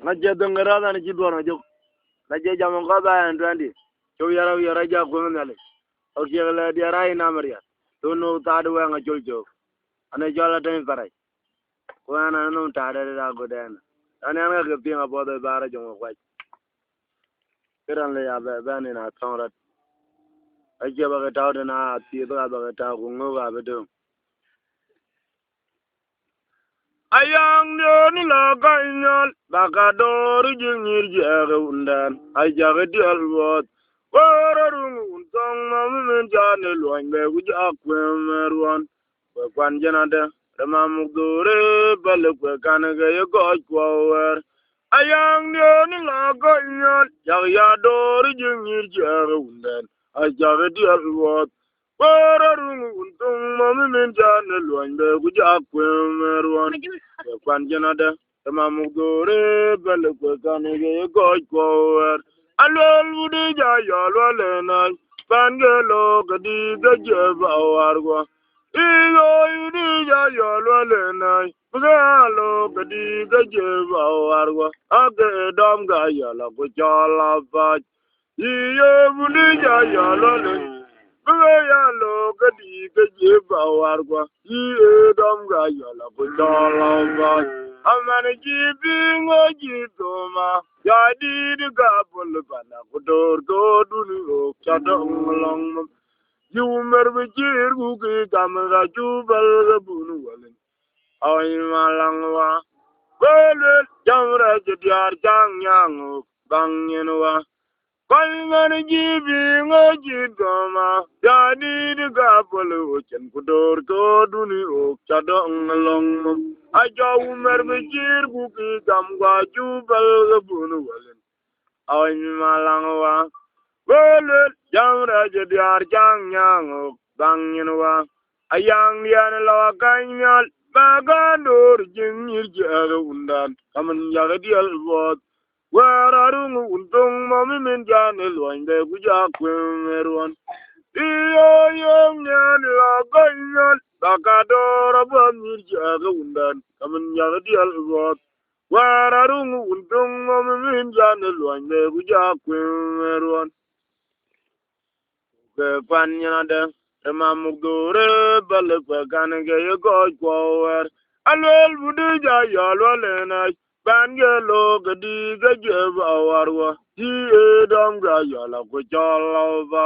ngaje dongara da ni jidwa na jo ngaje jamon ko ba en twandi to yara ja ko ngale o jela di ara ina maria to no ta do nga joljo ana jala tan farai ko ana no ta da go den ana nga ke pinga bodo bara jo ko kiran le ya ba ni na tong rat aje ba ga ta na ti ba ga ta ko ngo ga be do ayang ni la ga nyol ba ga do ru jingir je ga undan aja ga di alwot wararung tong ma men jane loin be gu ja kwemerwan ko kwan janade rama mugdore bal ko kan ga yo go kwer ayang ni la ga nyol ya do ru jingir je ga undan aja ga di alwot wararung tong ma men jane loin be gu ja kwemerwan kwan janade rama mugdore bal ko kan ga yo go kwer alwal wudi ja yalwal na pangelo gadi gajeba wargo iyo wudi ja yalwal na pangelo gadi gajeba wargo age dam ga yala ko jala ba iyo wudi ja yalwal pangelo gadi gajeba wargo iyo dam ga yala ko jala ba amane jibi ngoji toma jadi digabul bana kudur goduni o chadong long yumer bijir gugi kamera jubal bunu walen ay malangwa wele jamra jadiar jangyang bangyenwa kalman jibi ngoji toma jadi digabul o chen kudur goduni o chadong long aja umer bijir buki gamgwa jubal bunu walen awan malangwa wele jamra jadiar jangyang bangyenwa ayang lian lawa kanyal bagandur jingir jaga undan kaman jaga dial bot wararung untung mami men janel wande kuja kwemerwan iyo yong nyan la kanyal bakador abangir jaga undan kaman jaga dial bot wararung untung mami men janel wande kuja kwemerwan ke kwanyana Rama mugdore balik bagan ke ye goj kwer alwel budi ja yalwal na bangelo gadi gajeb awarwa ji edam ga yala ko jala ba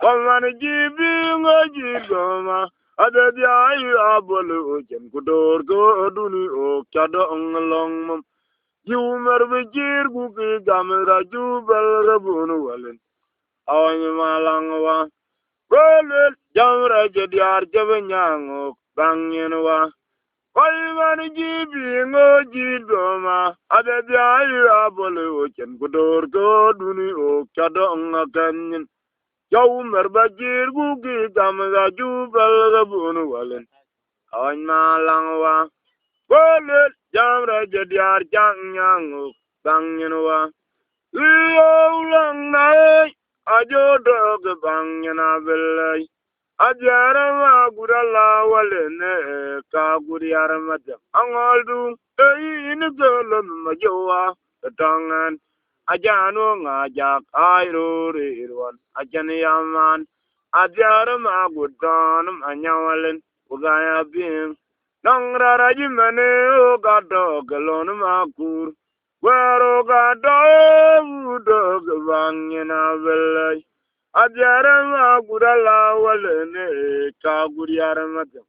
kaman jibi ngoji goma ade biai abol o jen kudur go duni o chado nglong mum yumer bijir gu ki gamra jubal rabun walen awan malangwa Wele jamra jadiar jabenyang bangyenwa Kalman jibi ngoji doma abebiayi abole ochen kudur koduni o chado ngakanyin Jau merbajir gugi gamza jubal gabunu walen Awan malangwa Wele jamra jadiar jangyang bangyenwa Iyo ulang nae ajo dog bangyana belai ajara ma gudala walene ka gudiyara mata angoldu in golon majowa tangan ajano ngajak ayro rirwan ajan yaman ajara ma gudan anyawalen ugaya bing nangra rajimane o gado galon makur Wero ga dog bangina belay Ajarama gudala walene ka gudiyaramatam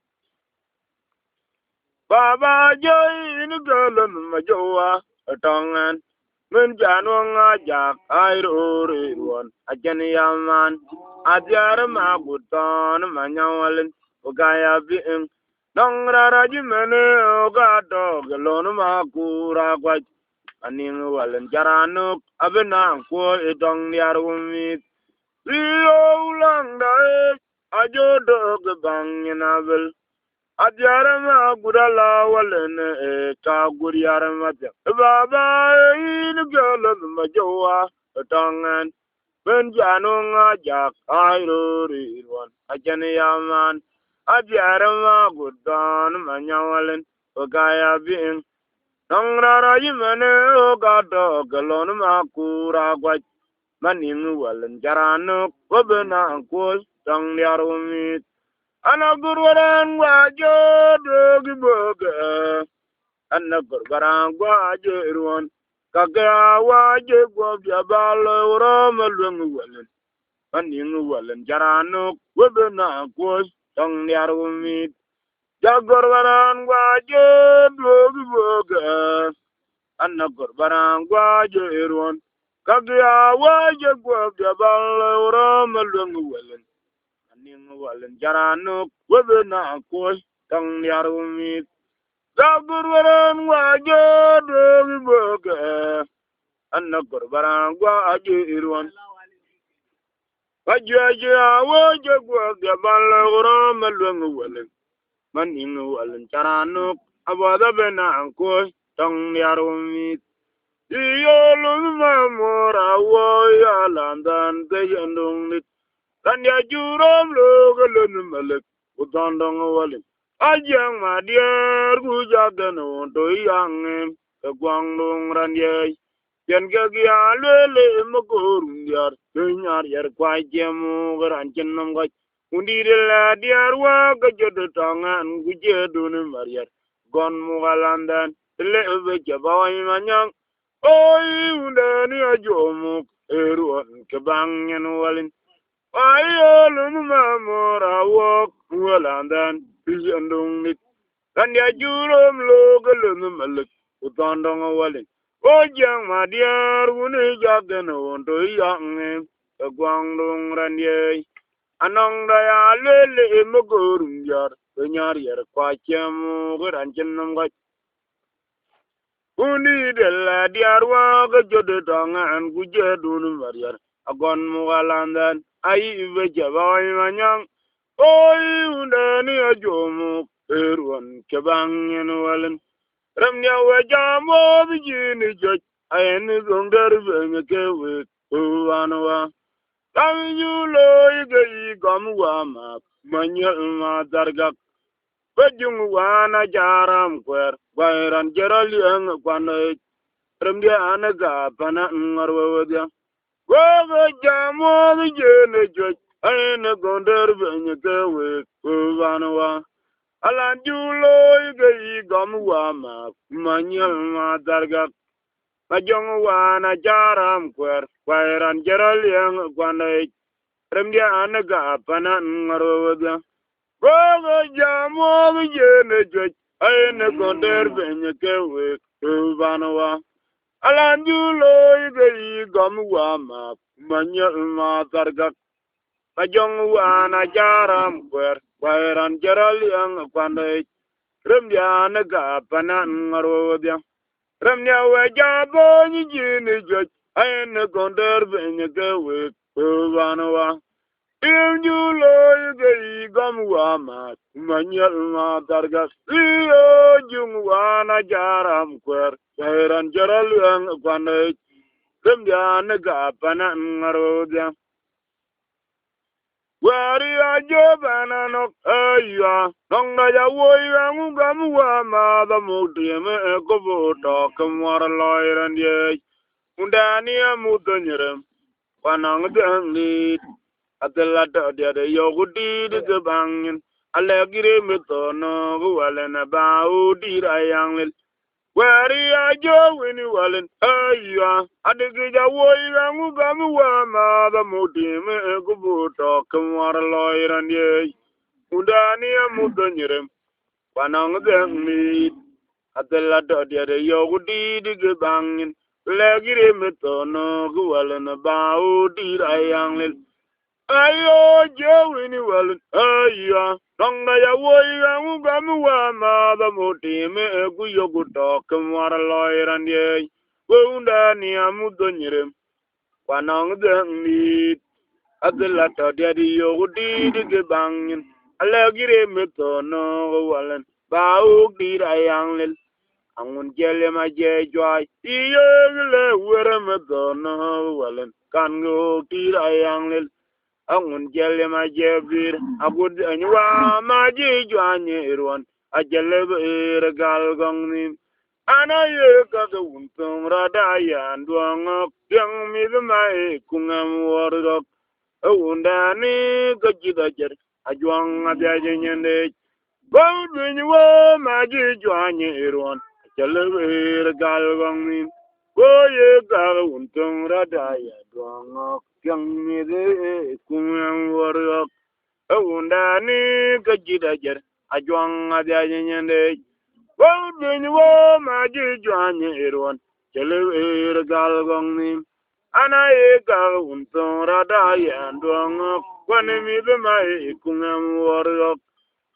Baba joy in golon majowa atongan Mun janwang ajak ayro rirwan ajan yaman Ajarama gudan manyawalen ugaya biing Nangra rajimene oga dog lon makura gwaj Aning walen jaranuk abenang ko edong niarumit Rio ulang dae ajo dog banginabel Ajarama gudala walen ka gudiyarama Baba in galan majowa tongan Benjanung ajak ayro rirwan ajan yaman Ajarama gudan manyawalen Ogaya bing Nong rara yimene o gato galon makura gwaj. Maning walan jarano wabena kos tang liarumit. Ana gurwaran wajo dogi boga. Ana gurwaran wajo irwan. Kaka wajo gwabya balo urama lungu walan. Maning walan jarano wabena kos tang liarumit. Jagorwaran wajo dogi boga. Anna gorbaran gwaje irwan. Kagya waje gwabya bala urama lungu walen. Aning walen jarano wabena kos tang yarumit. Jagorwaran waje dogi boga. Anna gorbaran gwaje irwan. Kagya waje gwabya bala urama lungu walen. Maning walen jarano abada bena kos tang yarumit. Iyolun mamora woya landan gayandong nit. Kanya juram logalun malek. Utandong walin. Ajang madiar gujagan onto yang kagwang ranyay. Yan gagya lele magorum yar. Kenyar yar kway jemu garanchin namgay. Undi dila diar wa gajodotangan gujedun maryar. Gon mugalandan. Lebe jabaway manyang. Oi undani ajomuk eruan kebangen walin. Ayolun mamora wok walandan pijandong nit. Kan ya jurom logalun malik utandong walin. Ojang madiar wuni jagen wonto yang kagwangdong ranyay. Anong daya lele magorum jar kenyar yar kwacemu gerancin namgaj. Undi della diarwa ga jode tangan gujedun maryar agon mugalandan ai vejabay manyang oi undani ajomu erwan kebangyen walen ramnya wajamo bijini joj ayen gongder benye kewe uwanwa kamyulo igi gamwa ma manyal ma dargak Bajung wana jaram kwer, bayran jeral yang kwanai, remdia anaga pana ngarwawadya. Waga jamo di jene joj, ayene gonder benye kewe, kuwanwa. Alan julo ige gamwa ma, manyal ma dargak. Bajung wana jaram kwer, bayran jeral yang kwanai, remdia anaga pana ngarwawadya. Waga jamo jene joj, ayene gonder benye kewe, kubanwa. Alanjulo ige gamwa ma, manya ma targak. Kajong wana jaram kwer, kwairan jaral yang kwandai. Remdia naga panan ngarodya. Remdia wajabo jene joj, ayene gonder benye kewe, kubanwa. Injulo ige gamwa ma, manyal ma dargas. Iyo jungwa na jaram kwer, kairan jaral yang kwanai. Kembya nega panan ngarodya. Wari ajo bananok ayya, nong na ya woy yang gamwa ma da mukti me koboto kamwar loiran ye. Undani amutonyerem, panang denglit. Atalata dia de yogudi de bangin alegire metono walen bau di rayang lel wari ajo wini walen ayya adigi ja woi rangu gamu wa ma da mudime kubuto kamwar loiran ye undani amudonyerem panang dengmi atalata dia de yogudi de bangin alegire metono walen bau di rayang lel Ayo jawini walun ayya nongna ya woya mugamu wa ma da motime egu yogu tokem war loiran ye wunda ni amudonyere wanong dengni adela to dedi yogu di ge bangin alagire metono walan bau di rayang lel angun jele ma je joy iye le were metono walan kango di rayang lel Angun jelle ma jebir agud anywa ma ji jwanye irwan ajelle be gal gongni ana ye ka ga untung rada yan duang yang mi mai kungam warok unda ni ga jidajer ajuang abya nyende Golden wo maji juanye iron chalwer galwang min Oye gar untung rada ya duang yang mi de kungam warok unda ni ga jidajer ajuang abya nyende Golden wo maji juanye iron chalwer galwang min ana ye gar untung rada ya duang kwane mi de mai kungam warok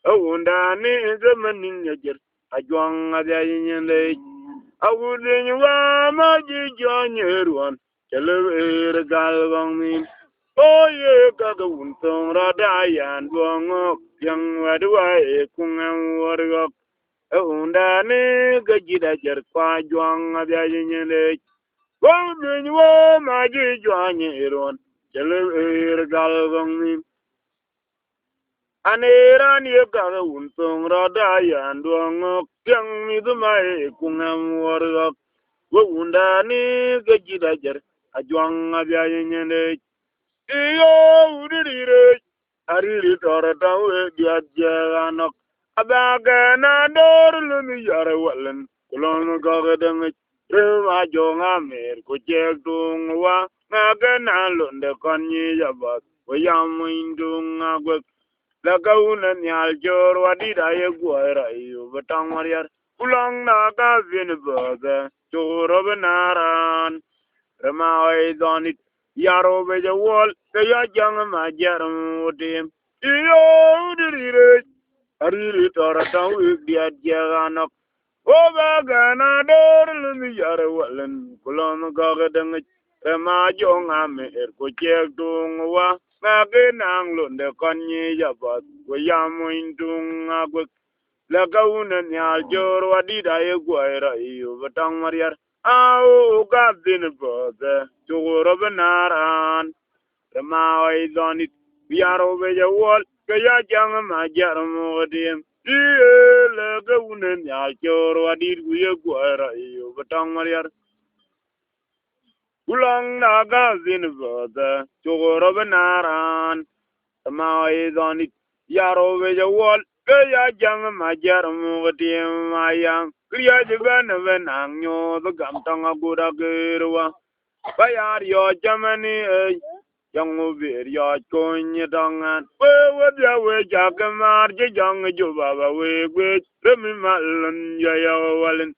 Awunda ni zamanin yajer ajwang adayinde awudin wa maji jonyeruan kelwer galwang min oye kaga wuntong radayan duango yang wadwa e kungan wargok awunda ni gajida jer kwa jwang adayinde awudin wa maji jonyeruan kelwer galwang min Aneran ye kaga untong rada yan duang kyang mi dumai kungam warga wo unda ni gajida jar ajwang abya nyene iyo udirire ariri tora tawe diadja anok abaga na dor lumi yara walen kulon gaga dang rema jonga mer ko jek dung wa naga na londe konyi jabat wo yam indung agwek La kauna nyal jor wadida ye guaira iyo batang mariar ulang naga vin baga joro benaran remawe donit yaro beja wol kaya jang majaram udim iyo dirire ariri tora tang wik dia jaganok o baga na dor lumi yaro walen kulon gaga dengit rema jong ame ko jek dung wa Ngake nang lunde konyi jabat Wayamu indung agwek Lakauna nyal jor wadida ye guaira iyo batang mariar Au gadin bode Chuguro benaran Remawa idonit Biaro beja wol Kaya jang majar mudim Iye lakauna nyal jor wadid ye guaira iyo batang mariar Ulang naga zin bode Chuguro benaran Tamai donit yaro veja wol kaya jang majar mugatim mayang kriya jiban venang nyo the gamtang agura gerwa bayar yo jamani yang ubir yo konya dangan we ya we jagamar je jang juba we remi malun ya ya walin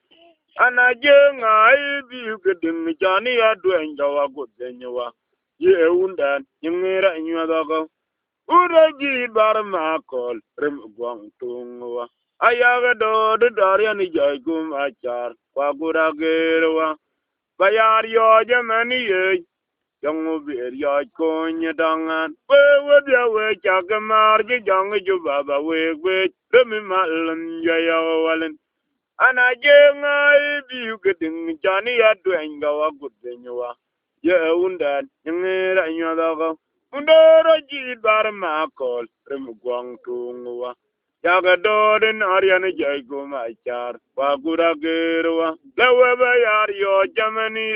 ana jenga ibi gedeng jani adwen jawa godenwa ye undan nyira nywa Uraji bar makol rem guang tungwa ayaga do darian jagum achar kwa gura gerwa bayar yo jamani ye yang bir yo konya dangan we dia we jagamar ji jang ju baba we remi malan ya ya walen ana jenga bi geding jani adwen gawa gudenwa ye undan ngira nyadaga Undoro ji bar makol rem guang tungwa yaga doden ariane jaigo machar wagura gerwa lewe bayar yo jamani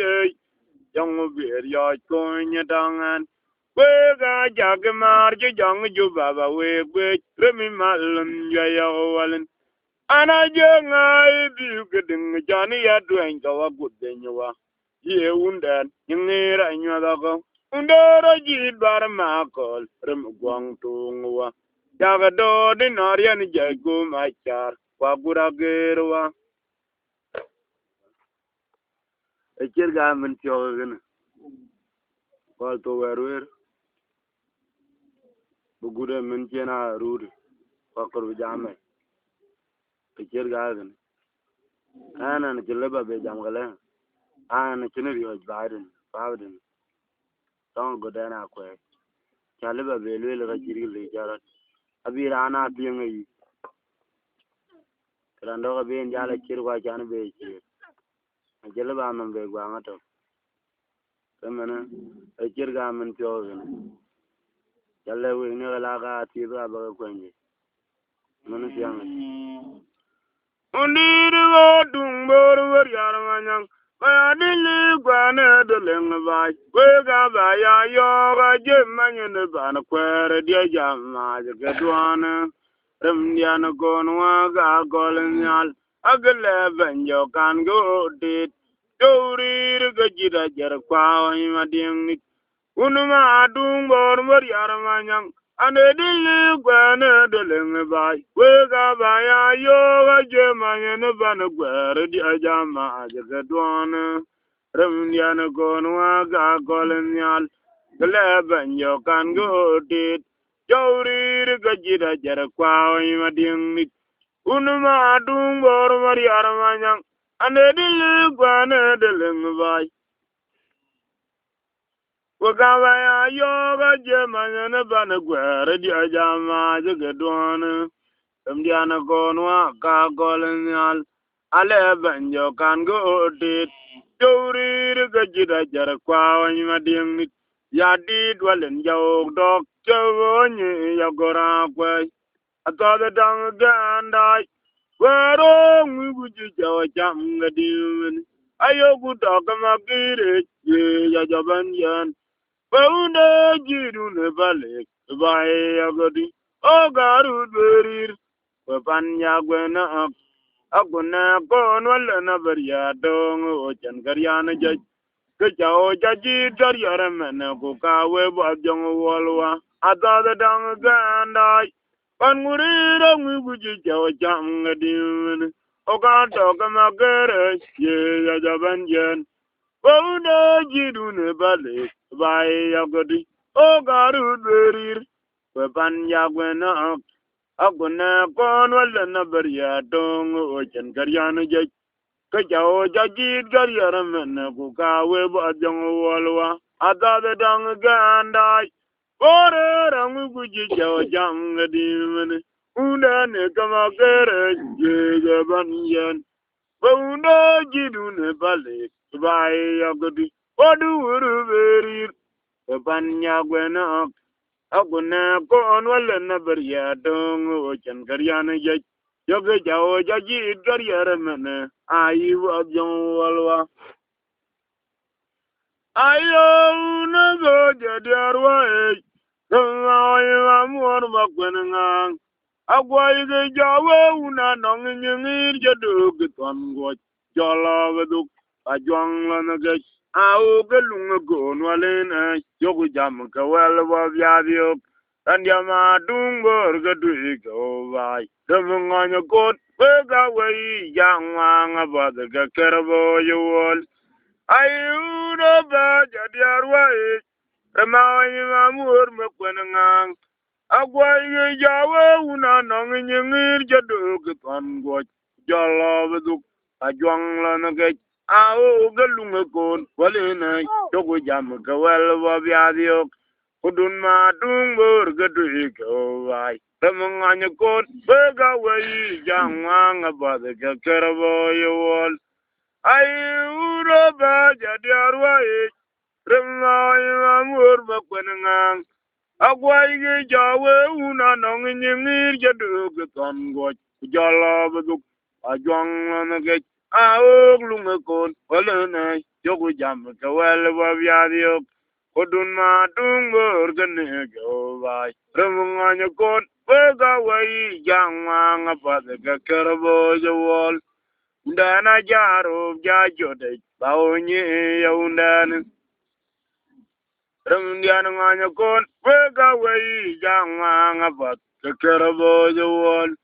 jong bir yo konya dangan wega jagmar je jong ju baba we remi malum ya ya walen ana jenga bi gedeng jani ya duen ga wagudenwa ye undan ngira nyadago Undoro ji bar makol rem guang tungwa yaga do din arian jago machar wagura gerwa echirga men tiogen wal to werwer bugure men chena rud wakor jame echirga gen ana ne jeleba be jamgale ana chinri hoj baden Don't go down a quay. Caliber will a chiri jarret. A beer ana being a Randoga being Jala Chirwa Jan Bay here. A Jelaban and Beguamato. Femina, a Chirgam and Piogan. Jala will never laga Tibra Bagaquenji. Manus young. Undiri go dung bor war yar manyang. Kaya dili kwane de leng bai. Wega ba ya yo ga je manyen ban kwere dia jama je duana. Rim diana konwa ga golnyal. Agle benjo kan go dit. Dori ga jida jar kwa ma ding. Unuma dung bor war yar manyang. Ane dili kwane de leng bai. Wega ba ya yo ga je manyen ban kwere dia jama je duana. Rim diana konwa ga golnyal. Agle benjo kan go dit. Dori ga jida jar kwa ma ding. Unuma dung bor war yar manyang. Ane dili kwane de leng bai. Wakawa ya yoga jemanya na bana gwere di ajama jege duana. Diana konwa ka kolonial. Ale banjo kan go dit. Jowri ga jida jar kwa wanyima dingit. Ya dit walen jawok dok. Jawonyi ya gora kway. Atada dang gandai. Wero nguguji jawa jam ga diwen. Ayoku doka makire. Ye ya jaban yan. Bauna jiru ne balik, bae agadi, o garu berir, panya gwena ak, aguna kon wala na bariya dong o chan karyana jaj, kachao jaji karyara mena ko kawe bajong walwa, atada dang gandai, panmurira nguguji jawa jam ngadiwen, o gato kamakere, ye ya jabanjan. Bauna jiru ne balik, bae agadi, o garu berir, panya gwena ak, aguna kon wala na bariya dong o chan karyana jaj, kachao jaji karyara mena ko kawe bajong walwa, adada dang gandai, ore rangu guji jawa jam ngadimen, una ne kamakere, ye jaban yan. Bauna jiru ne balik, bae agadi, odu uru berir, panya gwena ak, aguna kon wala na bariya dong o chan karyana jaj, yoga jawo jaji karyara mene, ayi wabjong walwa. Ayo na go jadi arwa e, ayi mamuar makwena ngang, agwai ge jawo una nong nyingir jadu geton go, jala geduk, ajwang lana ge, au gelung gon walena, yogu jam kawel wabiabiok, Tandiama dungbor gedu go vai, temunganya kot, wega wei yang wang abad ge kerbo yewol. Ayuda ba jadi arwai, remawi mamur mekwenengang. Agwai jawa una nong nyengir jadu ketan goj, jala beduk, ajwang lana gej, au gelung kon, walena, jogo jam kawel wabiadiok, kudun ma dungbor gedu go vai, remenganya kon, bega wai jang wang abad ke kerbo yewol. Ayuda ba jadi arwai, remawi mamur mekwenengang. Agwai ge jawe una nong nyingir jadu ketan goj, jala beduk, ajwang lana gej, aog lunga kon, walena, jogu jam kawel wabiadiok, kudun ma dungbor gane go vai, remunganya kon, wega wai jang wang apat ke kerbo jawol. Undana jaro jajode, baonye ya undana. Ramdiana nganya kon, wega wei janga ngapat, kekerabo jawol.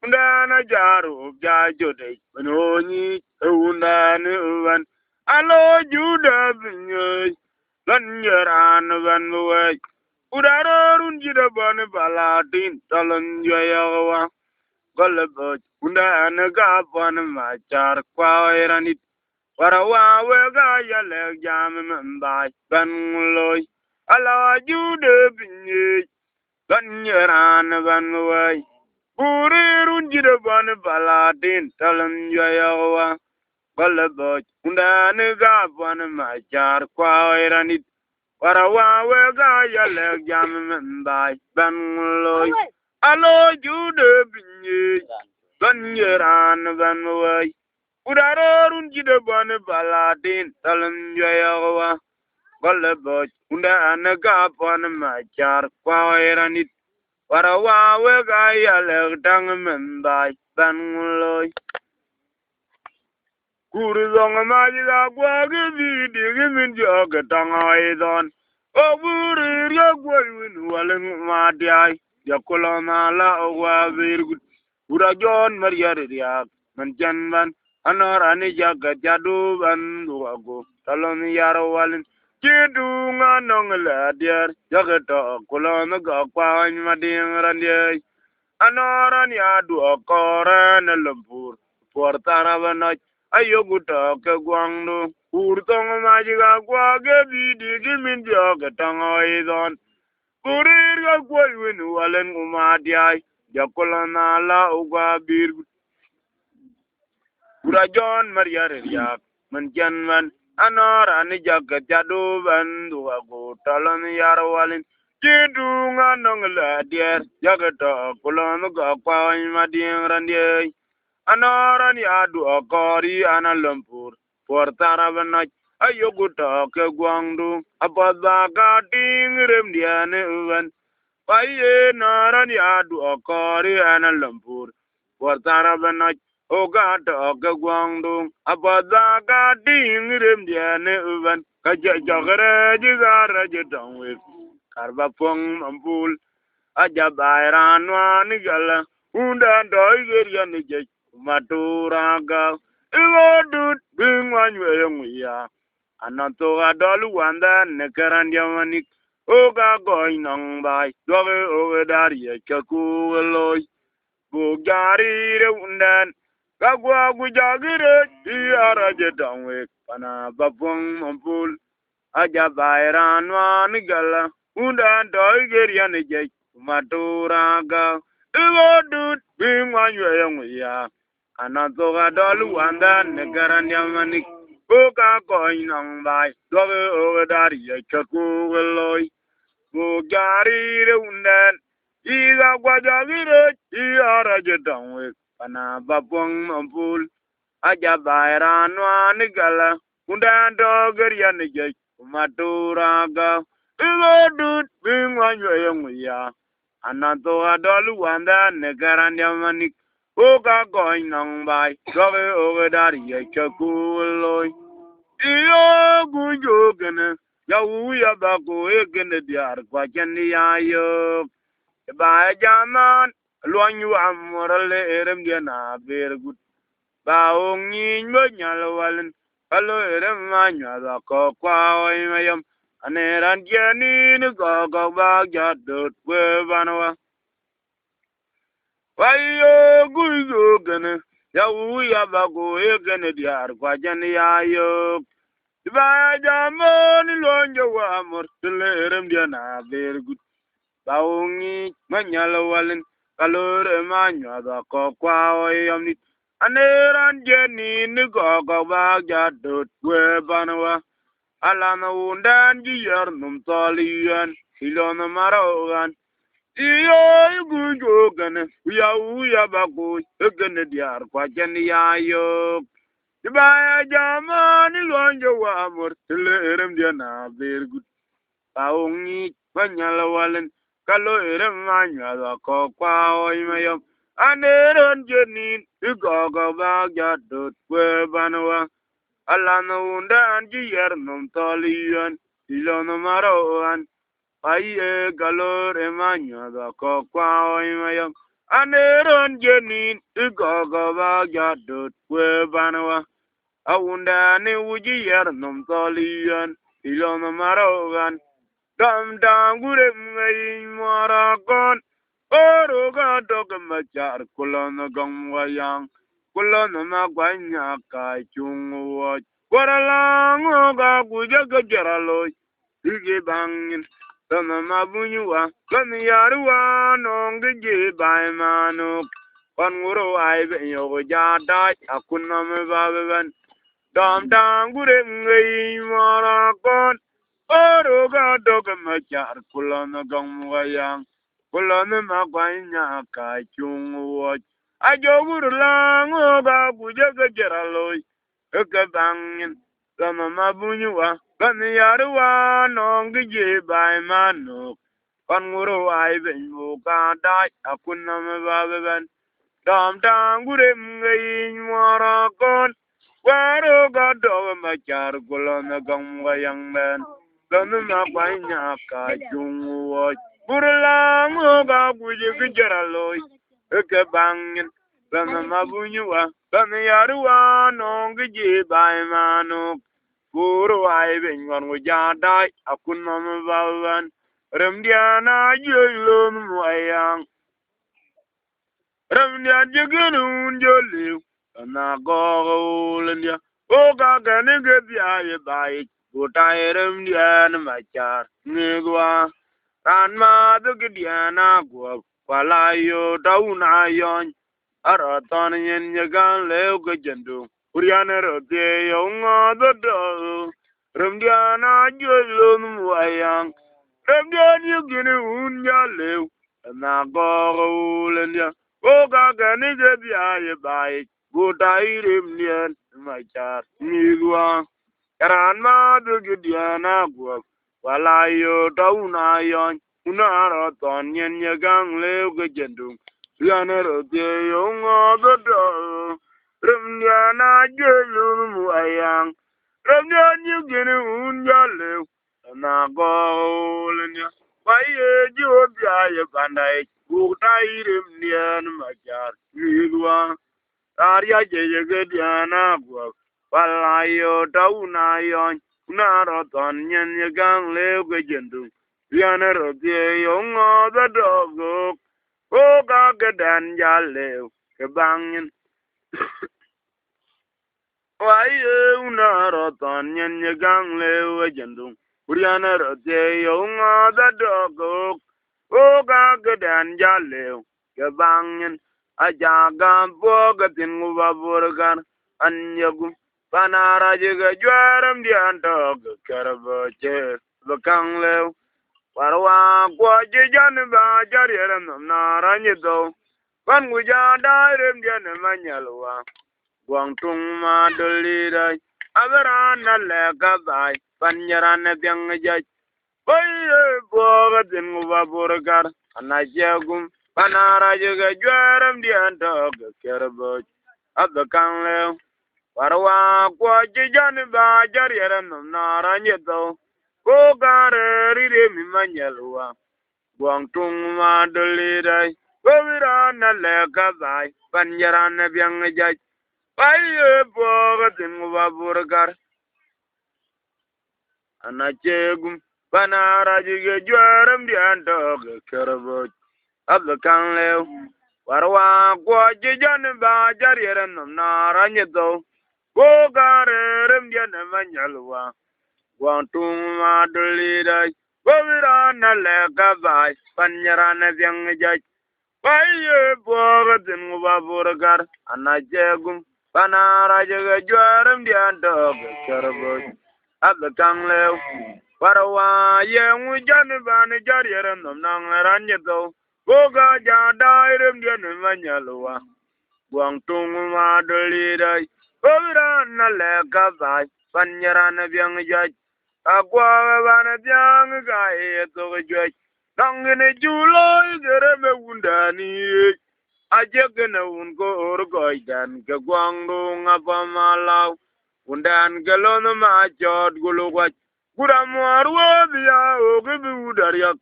Undana jaro jajode, benoni, undana uwan. Alo juda binyoy, ganyaran van way. Udara runjida bani balatin, talon jayawa. Golabot, undana gapan machar kwa iranit. Warawa wega yale jam mbai ban loy ala jude binye ban yaran ban way puri runjide ban baladin talan yawa balabot unda ne ga ban machar kwa iranit warawa wega yale jam mbai ban loy ala jude binye don yeran ban way udarorun jide ban baladin talan yayawa golle boy unda anaga pon machar kwairanit warawa we ga yale dang membay ban loy kurzong majiga gwagi digi min joga tangaidon o buri ya gwalwin walen madiay yakulona la ogwa virgut urajon mariyariyak man janban anorani jaga jadu ban duwago talon yaro walin kidu nga nongla diar jaga to kulona ga kwany mading randye anoran ya du okoran lumpur portara banoj ayogu to ke gwangdu urtong majiga gwage bidi gimin joga tangoidon kurir ga gwalwin walen umadiay jakulana la ugwa bir urajon mariyariyak man janman anora ni jaga jadu bandu ago talon yarwalin kidu nga nongla dier jaga to kulon ga kwany mading randye anoran yadu okori analumpur portara banoj ayogu to ke gwangdu abadba ka ting remdiane uwan paye naran yadu okori analumpur portara banoj oga to ke gwangdu abadba ka ting remdiane uwan kajagare jigara jetangwe karba pong mampul aja bayran wani gala unda doi gerian je maturaga igodut bingwanwe yongya anato adalu wanda nekaran yamanik oga goy nong bai doge oge dari chaku loy bugari re undan kagwa gujagire tiara jedangwe pana babong mampul aja bayran wani gala unda doi gerian je maturaga igodut bingwanwe yongya anato adalu wanda nekaran yamanik oga goy nong bai doge oge dari chaku loy bugari re undan iga gwajagire iara jedangwe pana babong mampul aja bayran wani gala undan doger yanije maturaga igodut bingwanwe yongya anato adalu wanda nekaran yamanik oga goy nong bai doge oge dari chaku loy iyo gujo gene yawu ya bako egene diar kwa jeni yayo ba jaman luanyu amorale erem dia na bergut ba ongi nyal walen alo erem manya da ko kwa oi mayam aneran jeni ni go ba jadot we banwa wayo gujo gene yawu ya bako egene diar kwa jeni yayo ba jamon lonjo wa mortelem dia na bergut baungi manyal walen kalore manya da ko kwa oyamni aneran jeni ni go ba jadot we banwa alana undan ji yer num tolian ilona marogan iyo gujo gane uya bako egene diar kwa jeni yayo Dibaya jamani lonjo wa mortele erem dia na bergut baungi manyala walen kalo erem manya da ko kwa oi mayam aneron jenin igogo ba jadot we banwa alana unda anji yer num tolian ilono maroan aye kalo remanya da ko kwa oi mayam aneron jenin igogo ba jadot we banwa awunda ni wuji yer num tolian ilona marogan dam gure ngai maragon oroga dog machar kulona gam wayang kulona magwanya ka chungwo waralang ga guja gajaralo ige bangin tama mabunywa kan yarwa nongge bai manuk kon nguro ai be yo jada akunna me baban dam gure ngai marakon oroga dog machar kulona gam wayang kulona magwanya ka chungwo ajogur lango ga kuje ga jeraloy ka bangin kama mabunywa kan yarwa nongi je bai manu kan nguro ai ben buka dai akunna mababan dam tangure ngai mara kon waro ga do machar kulon gam wayang men kanu na kwanya ka jungwo burlango ga kuje ga jeraloy ka bangin kama mabunywa kan yarwa nongi je bai manu Guru ai ben ngon wo ja dai akun mam bawan rem dia na jolum wayang rem dia jigun jolu na go len dia o ga ga ne ge bia ye bai go tai rem dia na ma char ne gwa ran ma du ge dia na go pala yo dau na yon ara ton yen ye gan le ge jendu Uriana rote yonga dodo Ramdiana jolum wayang Ramdian yugini unya lew Na gogo lendia Oga gani gebia ye bai Guta irim nien Machar nigwa Karan ma dugidiana gwa Wala yo tauna yon Unara ton yen ye gang lew gejendung Uriana rote yonga dodo Ramdiana jolum wayang Ramdian yugini unya lew Na golnya Baye jobia ye bandai Bukta irim nien machar Nigwa Arya jeye gediana gwa Walayo tauna yon Unara ton yen ye gang lew gejendu Riana rotie yonga the dogo Oga gedan jalew Kebangin Waye unara ton yen ye gang lew gejendu Riana rotie yonga the dogo Oga gedan jalew Kebangin Ajaga bogatin ngubaburgan Anyagum Panara jiga juaram diantog Karabache Bakang lew Warwa kwa jijan ba jariram naranyido Pan guja dairem dian manyalwa Guang tung ma dolirai Agarana leka bai Panyarana biang jaj Baye bogatin ngubaburgan Anajagum Panara jiga juaram diantog Karabache Abakang lew Warwa kwa jijan ba jariram naranyido Gogare rire mi manyalwa Guang tung ma dolirai Gowira na leka bai Panjara na biang jaj Baye bogatin ngubaburgar Anachegum Panara jiga juaram diantog Karaboch Abakang lew Warwa kwa jijan ba jariram naranyido Gogare rem dian manyalwa Guang tung ma dolirai Gowira na leka bai Panjara na biang jaj Baye bogatin ngubaburgar Anachegum Panara jiga juaram diantog Karaboch Abakang lew Warwa ye ngujan bani jariram nang ranjito Goga jadairam dian manyalwa Guang tung ma dolirai Gowira na leka bai Panjara na biang jaj Agwa bana biang gae to jaj Nangene juloi gereme undani Ajegene unko orgoidan ke guang dung apa malau Undan galon ma jod gulukwach Guramwarwa biya ogibi udariak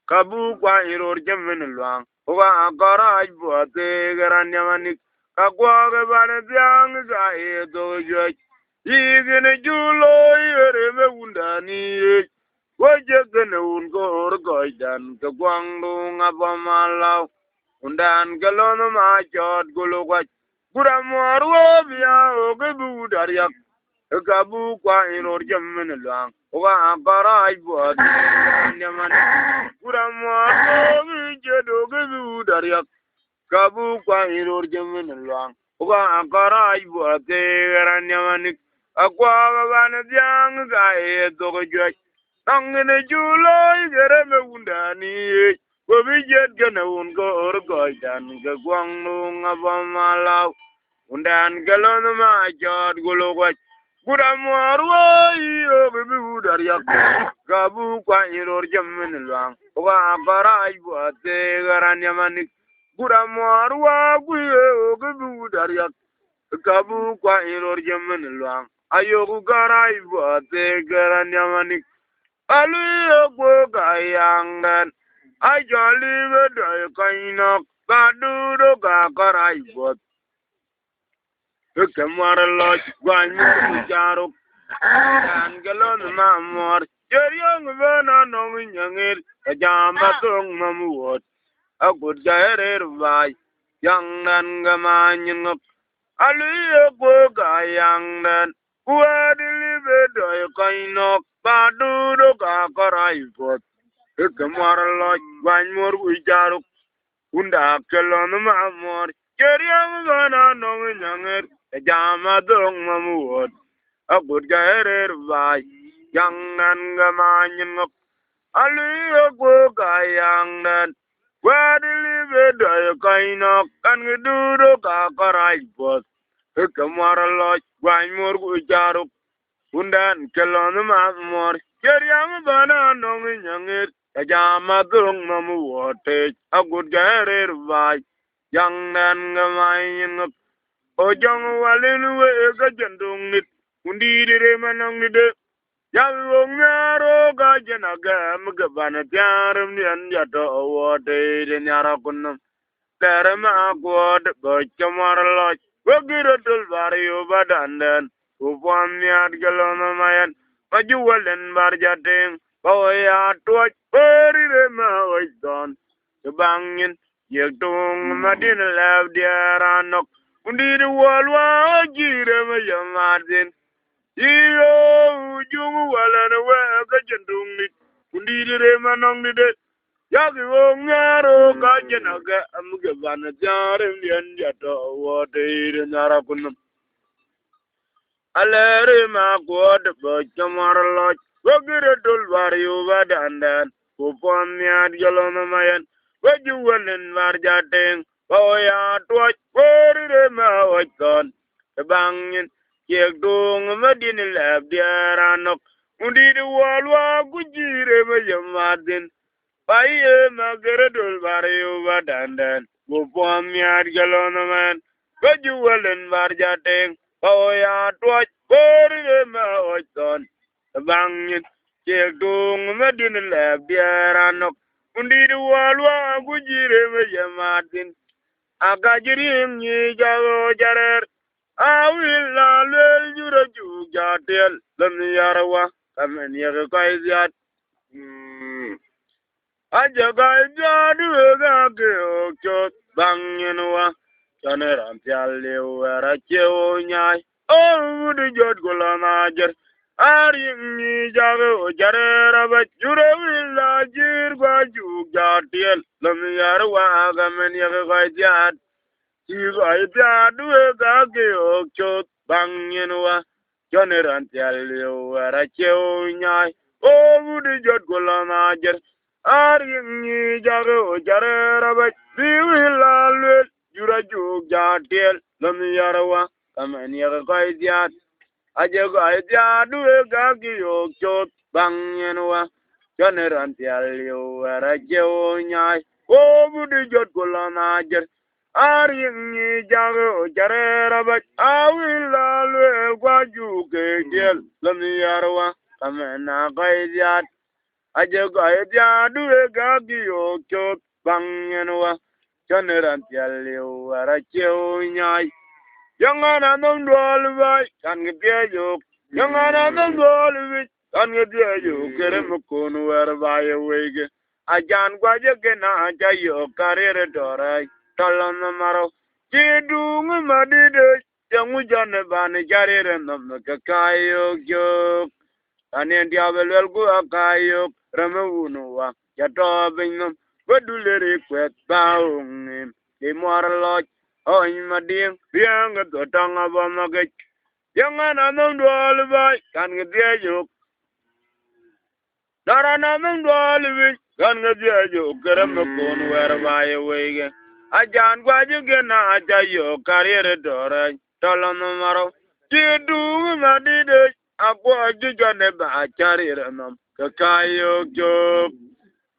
Kabu kwa iror jemin luang Uwa akaraj buate geran yamanik Kagwa bana biang gae to jaj Igene juloi gereme undani Wajegene unko orgoidan ke guang dung apa malau Undan galon ma jod gulukwach Guramwarwa biya ogibi udariak Kabu kwa iror jemin luang Uwa akaraj buate geran yamanik Guramwarwa biya ogibi udariak Kabu kwa iror jemin luang Uwa akaraj buate geran yamanik Agwa bana biang gae to jaj Nangene juloi gereme undani Ko bi jet gana un ko or ko dan ga gwang nu ngaba malaw. Undan galon ma jod gulo kwa. Gura marwa iyo bibi udar yak. Gabu kwa iror jamin lang. Wa bara ibu ate garan yamanik. Gura marwa kuyo bibi udar yak. Gabu kwa iror jamin lang. Ayo gara ibu ate garan yamanik. Alu yo kayang I jolly with a kind of Badudo Gakarai bot. The Kamara Lodge, Guan Jaro, and Galon Mamor, your young Verna knowing young it, a Jamatung Mamuot, a good guy by young Nangaman. Alu yo kayang then, who had delivered a kind of Badudo Gakarai bot. Kamara Lodge, one more we jaruk, Unda Kelon Mamor, Jerry Gana knowing younger, a Jama Dong Mamuot, a good guy by young Nangaman. Ali go guy young nan, where delivered a kind of can we do the Kakarai bot. Kamara Lodge, one more we jaruk, Undan Kelon Mamor, Jerry Gana knowing younger. Jama dung mamu wote a good gare vai young nan ngamain o jong walin we ga jandung nit undi dire manang nide yang ngaro ga janaga mgabana tiarum ni anjato wote de nyara kunum terma god bo chamar lo wagiro dul vario badandan upam niat galona mayan maju walen barjating Boya tuaj peri ma oidon kebangin yektung madin lav diaranok undi de walwa jire ma yamadin iyo ujung walan wa ka jendung nit undi de manong ni de yagi wong ngaro ka jenaga amge bana jarim yen jato wote de nara kunum alere ma god bo chamar loj Wagire dul vario vadandan, upon yad yalona mayan, waju walen varjating, boya tuaj, wari ma wajton, bangin, yek dung madin lab diaranok, undi de walwa gujire mayamadin, paye magire dul vario vadandan, upon yad yalona mayan, waju walen varjating, boya tuaj, wari ma wajton, bangin cekung medin lebiaranok undi walwa gujire me jamatin akajirim ni jago jarer awil la lel jura jugatel lam yarwa kamen yag kaiziat aja kaizadu ga ke okot bangin wa janeran pialle wara chewo nyai oh du jot golana jer Ari jago jarera bajuro villa jir baju jatiel lam yarwa gamen yagajat sigajat duegage okchot banginwa joneran tialio aracheo nyai o budi jot golana jer Ari jago jarera baju villa lul juraju jatiel lam yarwa gamen yagajat Ajago aja duwe gagi yokchot bangyenwa Joneran tialio arajeo nyai O budi jot golana jer Ari jago jarera bach Awila lue gwaju kejel Lami yarwa kamena kaiziat Ajago aja duwe gagi yokchot bangyenwa Joneran tialio arajeo nyai Yangana nung dolby, can get you. Yangana nung dolby, can get you. Keremukun where by a wig. I can't go again. I tell you, career dorai. Talan the marrow. Chidung madid, young John Bani Jarir and the Kakayo joke. And in Diablo go a kayo, Ramunua, Yatobinum, but do lyric with bowing him. The moral lodge. Oh, my dear, young at the tongue of a nugget. Young and unknown to all of I can get you. Not an unknown to all of it, kan ga dia jo karam ko no wer ba ye wege ajan gwa ju ge na aja yo karere dora tolon maro ti du ma di de akwa ju jo ne ba karere nam ka kayo jo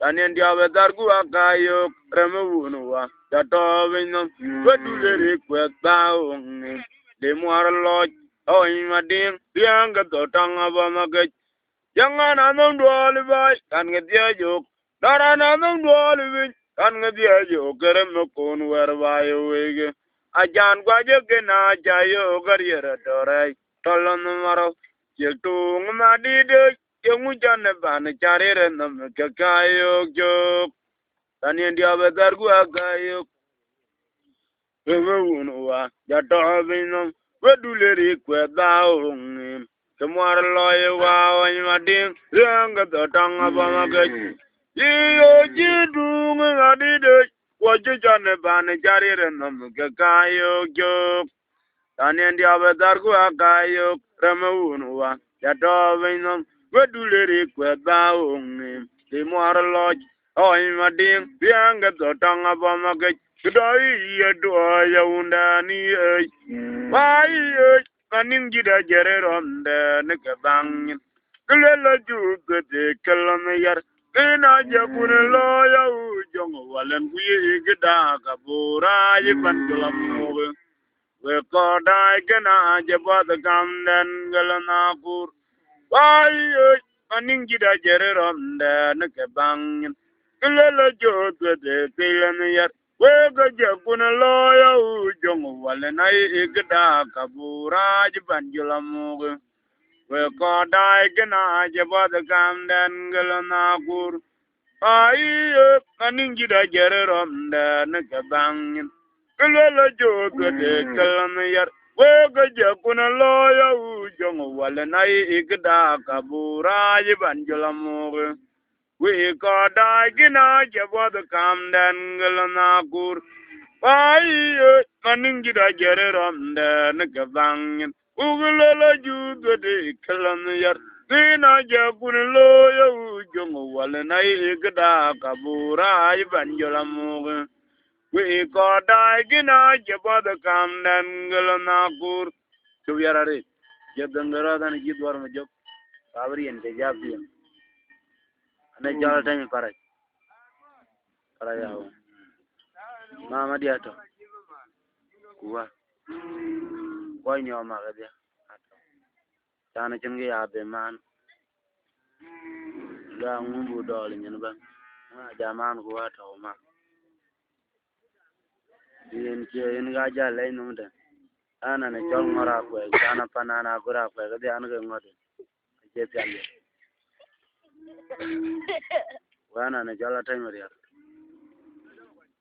tanen dia be dar gu akayo remu wunwa da to binam wedu le ri kwet ba ong de mo lo o ma ding yang ga to tang ba ma ge yang na nong do le bai kan ge dia jo dara na nong do le wi kan ge dia jo kerem ko nu wer ba yo we ge ajan gwa je ge na ja yo gar yer do rai tolon maro je tu ma di de yung jan ban charere nam ka kayo jo tani dia bedar gu akayo wa ya to binam weduleri kweda ong kemar loye wa wa mading yang ga tang ba ma ga yo jidu ngadi de wa jan ban charere nam ka kayo jo tani dia bedar gu akayo wa ya to binam weduleri kweda ong di muar loj oi mading biang to tang ba ma ge doi ye do ya undani ei wai ei kaning gida jere ronde ne ke bang klela ju de kelam yar ina je kun lo ya u jong walen ku ye gida ka bura ye ban kelam mo we ko dai gena je ba da kam den gelana kur wai ei kaning gida jere ronde ne ke bang kelela jo de kelam yar we ga je kun lo ya u jong walen ai gida ka bura je ban kelam mo we ko dai gena je ba da kam den gelana kur ai kaning gida jere ronde ne ke bang kelela jo de kelam yar we ga je kun lo ya u jong walen ai gida ka bura je ban kelam mo we ko dai gena je ba da kam den gelana kur ai kaning gida jere ronde ne ke bang ugulela ju de kelam yar tina je kun lo ya u jong walen ai gida ka bura je ban kelam mo we ko dai gina je ba da kam den gelana kur tu yarare je dangara dan ji dwar me jok sabri en ke jabi ane jala tan para ya mama dia to kuwa koy nyo ma ga dia tana chen ya be man ga ngumbu dol nyen ba ma jaman kuwa to ma yen ke en ga ja le no de ana ne chol ngora ko ana panana gura ko ga dia an ga ngode je pyalle wana ne jala tay maria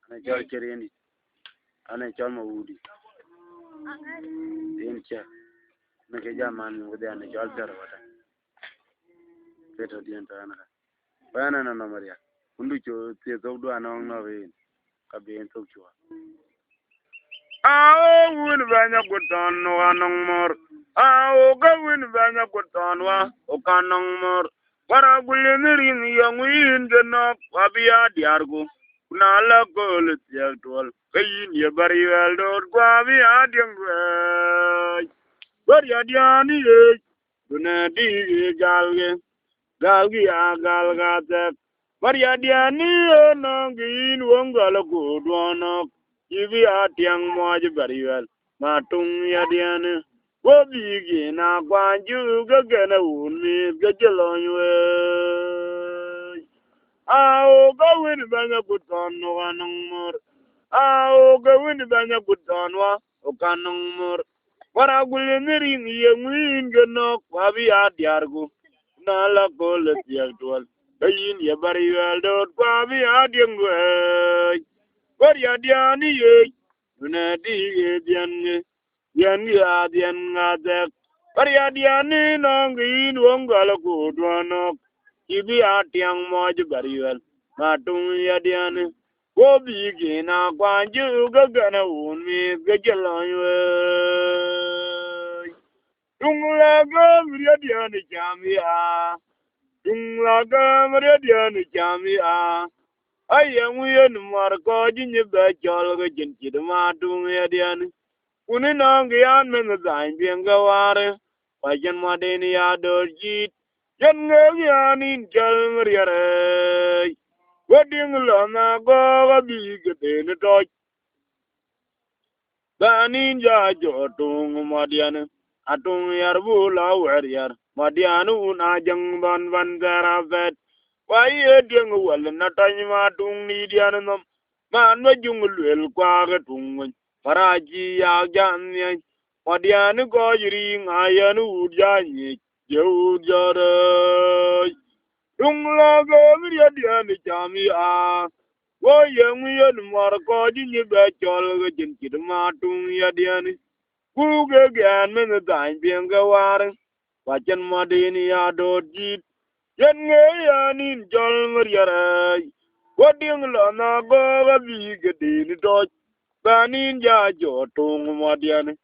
ana jol cherendi ana chol ma wudi en cha ne ke jaman wudi ana jol ter wata peto dien ta ana wana na maria undu cho te do do ana no we ka be en to chwa awo win banya guton wa nong mor awo ga win banya guton wa o kanong mor wara gulemirin yang win gena wabia diargo kunala gol tiatol kayin ye bari wel dor wabia diangwe bari adiani ye dunadi galge galgi agalgate bari adiani nangin wongala godwana ibi atiang moj bari wel matung yadiane wobi na kwanju gagana unmi gajalonywe ao gawin banya guton wa nangmur ao gawin banya guton wa okanangmur wara gulemirin yengwin gano kwabi adiargu nala kole tiagdwal kayin ye bari wel dot kwabi adiangwe wari adiani ye unadi ye diange yan ya dian ngate pariya diani nongin wongala kudwano ibi atiang moj bariwel matung ya diani wobi gina kwanju gagana unmi gajalanywe tungla gam ya diani jamia tung la ga mare dia ni chami a ayang yen mar ko ji ni be chol ga jin chi ma tung ya dia ni uni nong yan men zain bien ga ware pa jen ma de ni ya do ji jen nge ya ni chal mar ya re wedding lo na go ga bi ge de ni to ba ni ja jo tung ma dia ni atung yar bu la wer yar ma dia nu na jang ban ban gara vet wa ye ding wal na tan ma tung ni dia ni nom man ma jung lwel kwa ga tung paraji ya jan ye Madiani go yiri ngayanu udyanyi jewjara Rungla go miriadiani jami a Wo yengu yen marko jinyi bechol ga jinkid matung yadiani Kuge gan men dain bienga waring Wajan madini ya do jit Yen ngayanin jol miriarai Wading la na go ga biga dini doj Banin ja jo tung madiani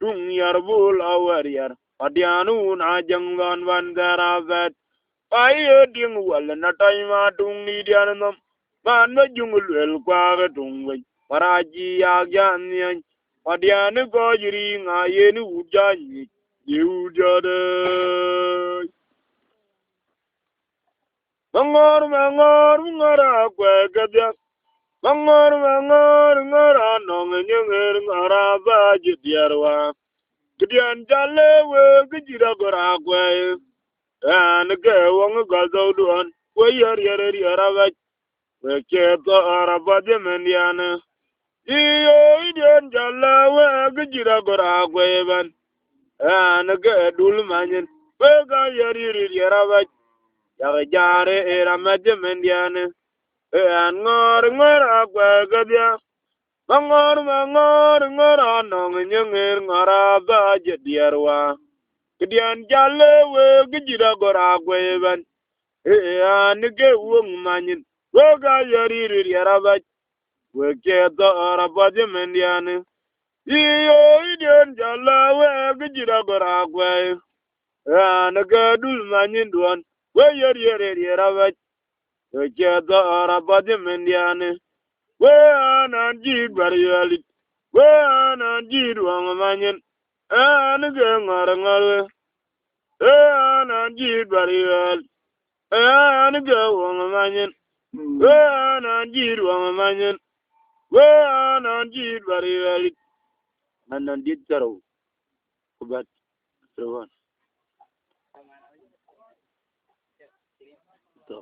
tung yar bul awer yar adianu na jangwan van garavet ai ding wal na tai ma tung ni dian nom man ma jungul el kwa ga tung we paraji ya gan yan adianu go jiri nga yenu ujanyi yu jade mangor ngara kwa gadya mangor ngara nong nyenger ngara ba jidyarwa Gideon Jalewe, Gijira Goragway, and a girl wong a gazoduan, where you're Yaravak, where kept the Arabadimandiana. Gideon Jalewe, Gijira Goragway, and a girl Dulmanin, where got Yaravak, Yarajare Eramadimandiana, and Ngor Gadia. Mangor anong nyengir ngara ba jedierwa Gideon Jalewe gijira gora gweban nige wong manyin woga yariri yaraba weke do arabadi mendiane iyo Gideon Jalewe gijira gora gwe nige dul manyin duan we yariri yaraba weke do arabadi mendiane we ananjid bariyali we ananjid wangamanyin anige ngarangalwe ananjid bariyali anige wangamanyin we ananjid wangamanyin we ananjid bariyali ananjid taro kubat sewan to